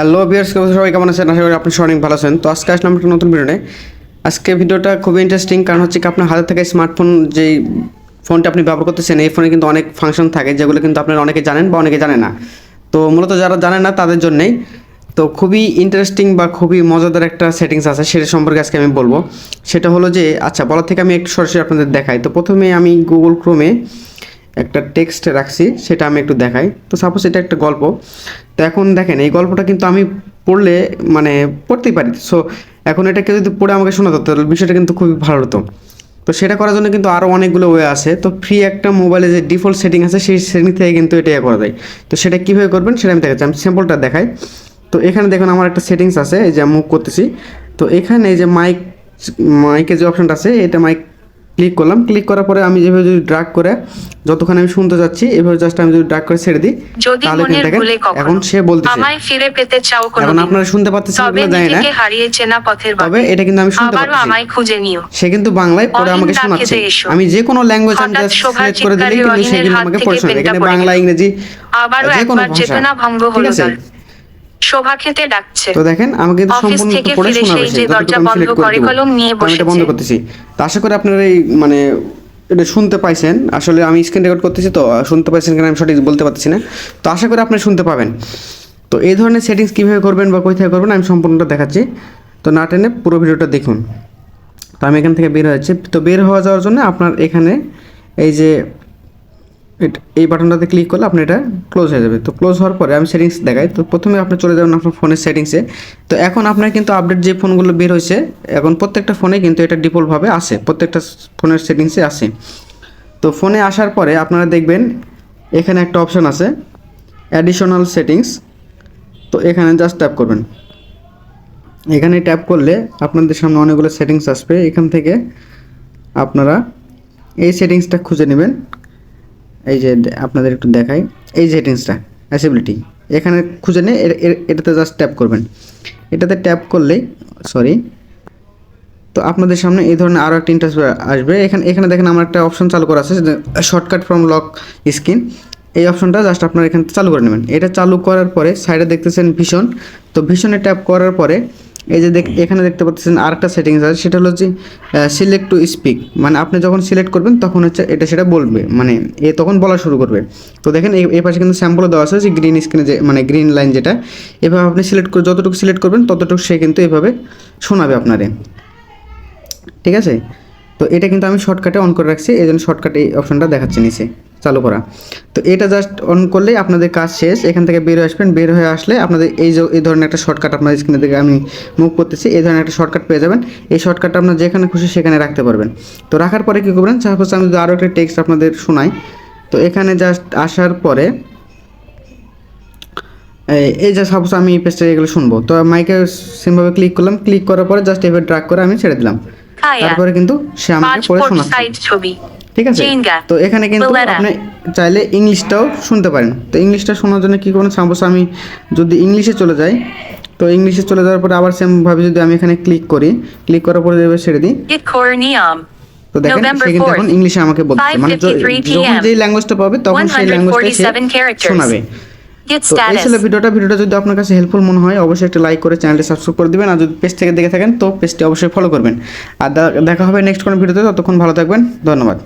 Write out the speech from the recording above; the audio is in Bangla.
হ্যালো ভিউয়ার্স, সবাই কেমন আছেন? আশা করি আপনি সবাই ভালো আছেন। তো আজকে আসলাম একটা নতুন ভিডিও নিয়ে। আজকে ভিডিওটা খুবই ইন্টারেস্টিং, কারণ হচ্ছে কি আপনার হাতে থেকে স্মার্টফোন যেই ফোনটা আপনি ব্যবহার করতেছেন, এই ফোনে কিন্তু অনেক ফাংশন থাকে যেগুলো কিন্তু আপনারা অনেকে জানেন বা অনেকে জানেন না। তো মূলত যারা জানেন না তাদের জন্যেই তো খুবই ইন্টারেস্টিং বা খুবই মজাদার একটা সেটিংস আছে, সেটা সম্পর্কে আজকে আমি বলবো। সেটা হলো যে আচ্ছা, বলার থেকে আমি একটু সরাসরি আপনাদের দেখাই। তো প্রথমে আমি গুগল ক্রোমে একটা টেক্সট রাখছি, সেটা আমি একটু দেখাই। তো সাপোজ এটা একটা গল্প। তো এখন দেখেন, এই গল্পটা কিন্তু আমি পড়লে মানে পড়তেই পারি। সো এখন এটা কেউ যদি পড়ে আমাকে শোনাতো তাহলে বিষয়টা কিন্তু খুবই ভালো হতো। তো সেটা করার জন্য কিন্তু আরও অনেকগুলো ওয়ে আছে। তো ফ্রি একটা মোবাইলে যে ডিফল্ট সেটিং আছে সেই সেটিং থেকে কিন্তু এটা করা যায়। তো সেটা কীভাবে করবেন সেটা আমি দেখাচ্ছি। আমি স্যাম্পলটা দেখাই। তো এখানে দেখুন আমার একটা সেটিংস আছে, এই যে মুভ করতেছি। তো এখানে এই যে মাইকের যে অপশনটা আছে, এটা মাইক ক্লিক করলাম। ক্লিক করার পরে আমি যেভাবে যদি ড্র্যাগ করে যতক্ষণ আমি শুনতে যাচ্ছি এভাবে জাস্ট আমি যদি ড্র্যাগ করে ছেড়ে দিই, তাহলে কিন্তু দেখেন এখন সে বলতেছে আমায় ফিরে পেতে চাও কোনো এখন আপনারা শুনতে পাচ্ছেন কিনা জানি না, হারিয়ে চেনা পথের তবে এটা কিন্তু আমি শুনতে পাচ্ছি। আমায় খুঁজে নিও। সে কিন্তু বাংলায় পড়ে আমাকে শোনাচ্ছে। আমি যে কোনো ল্যাঙ্গুয়েজ আমি জাস্ট সিলেক্ট করে দিলেই কিন্তু সে কিন্তু আমাকে পড়ে শোনাবে। এখানে বাংলা, ইংরেজি, যে কোনো ভাষা, ঠিক আছে? শোভা খেতে ডাকছে। তো দেখেন আমাকে কিন্তু সম্পূর্ণ পড়ে শোনাবে সে, যতটুকু আমি সিলেক্ট করে দেব। আমি এটা বন্ধ করতেছি। তো আশা করি আপনারা এই মানে এটা শুনতে পাইছেন। আসলে আমি স্ক্রিন রেকর্ড করতেছি, তো শুনতে পাইছেন কিনা আমি সঠিক বলতে পারতেছি না। তো আশা করি আপনারা শুনতে পাবেন। তো এই ধরনের সেটিংস কীভাবে করবেন বা কোথায় করবেন আমি সম্পূর্ণটা দেখাচ্ছি। তো না টেনে পুরো ভিডিওটা দেখুন। তো আমি এখান থেকে বের হয়েছি। তো বের হওয়া যাওয়ার জন্য আপনার এখানে এই যে এই বাটনটাতে ক্লিক করলে আপনি এটা ক্লোজ হয়ে যাবে। তো ক্লোজ হওয়ার পরে আমি সেটিংস দেখাই। তো প্রথমে আপনি চলে যাবেন আপনার ফোনের সেটিংসে। তো এখন আপনার কিন্তু আপডেট যে ফোনগুলো বের হয়েছে, এখন প্রত্যেকটা ফোনে কিন্তু এটা ডিফল্টভাবে আসে, প্রত্যেকটা ফোনের সেটিংসে আসে। তো ফোনে আসার পরে আপনারা দেখবেন এখানে একটা অপশান আছে অ্যাডিশনাল সেটিংস। তো এখানে জাস্ট ট্যাপ করবেন। এখানে ট্যাপ করলে আপনাদের সামনে অনেকগুলো সেটিংস আসবে। এখান থেকে আপনারা এই সেটিংসটা খুঁজে নেবেন। এই যে আপনাদের একটু দেখাই, এই সেটিংসটা অ্যাসেবিলিটি, এখানে খুঁজে নিয়ে এটাতে জাস্ট ট্যাপ করবেন। এটাতে ট্যাপ করলেই তো আপনাদের সামনে এই ধরনের আরও একটা ইন্টারফেস আসবে। এখানে দেখেন আমার একটা অপশন চালু করা আছে, শর্টকাট ফ্রম লক স্ক্রিন। এই অপশনটা জাস্ট আপনারা এখানে চালু করে নেবেন। এটা চালু করার পরে সাইডে দেখতেছেন ভিশন। তো ভিশনে ট্যাপ করার পরে এই যে এখানে দেখতে পাচ্ছেন আরেকটা সেটিংস আছে, সেটা হলো যে সিলেক্ট টু স্পিক। মানে আপনি যখন সিলেক্ট করবেন তখন হচ্ছে সেটা বলবে, মানে তখন বলা শুরু করবে। তো দেখেন এই পাশে কিন্তু স্যাম্পলও দেওয়া আছে যে গ্রিন স্ক্রিনে যে মানে গ্রিন লাইন, যেটা এভাবে আপনি সিলেক্ট করে যতটুকু সিলেক্ট করবেন ততটুকু সে কিন্তু এভাবে শোনাবে আপনারে, ঠিক আছে? তো এটা কিন্তু আমি শর্টকাটে অন করে রাখছি, এই জন্য শর্টকাটে এই অপশনটা দেখাচ্ছে নিচে চালু করা। তো এটা জাস্ট অন করলেই আপনাদের কাজ শেষ। এখান থেকে বের হয়ে আসবেন। বের হয়ে আসলে আপনাদের এই ধরনের একটা শর্টকাট আপনাদের স্ক্রিনে থেকে আমি মুভ করতেছি, এই ধরনের একটা শর্টকাট পেয়ে যাবেন। এই শর্টকাটটা আপনার যেখানে খুশি সেখানে রাখতে পারবেন। তো রাখার পরে কী করবেন, সাপোজ আমি যদি আরও একটা টেক্সট আপনাদের শোনাই। তো এখানে জাস্ট আসার পরে এই যে সাপোজ আমি এই পেজটা এগুলো শুনবো, তো মাইকে সেমভাবে ক্লিক করলাম। ক্লিক করার পরে জাস্ট এভাবে ড্র্যাগ করে আমি ছেড়ে দিলাম, তারপরে কিন্তু সে আমাকে পড়ে শোনাচ্ছে, ঠিক আছে? তো এখানে কিন্তু আপনি চাইলে ইংলিশটাও শুনতে পারেন। তো ইংলিশটা শোনার জন্য কী করবেন, সাপোজ আমি যদি ইংলিশে চলে যাই, তো ইংলিশে চলে যাওয়ার পরে আবার সেমভাবে যদি আমি এখানে ক্লিক করি, ক্লিক করার পরে এভাবে ছেড়ে দিই, তো দেখেন সে কিন্তু এখন ইংলিশে আমাকে বলছে, মানে যখন যেই ল্যাঙ্গুয়েজটা পাবে তখন সেই ল্যাঙ্গুয়েজটা শোনাবে। তো এই ছিল ভিডিওটা যদি আপনার কাছে হেল্পফুল মনে হয় অবশ্যই একটা লাইক করে চ্যানেলটি সাবস্ক্রাইব করে দিবেন। আর যদি পেজ থেকে দেখে থাকেন তো পেজটি অবশ্যই ফলো করবেন। আর দেখা হবে নেক্সট কোনো ভিডিওতে। ততক্ষণ ভালো থাকবেন, ধন্যবাদ।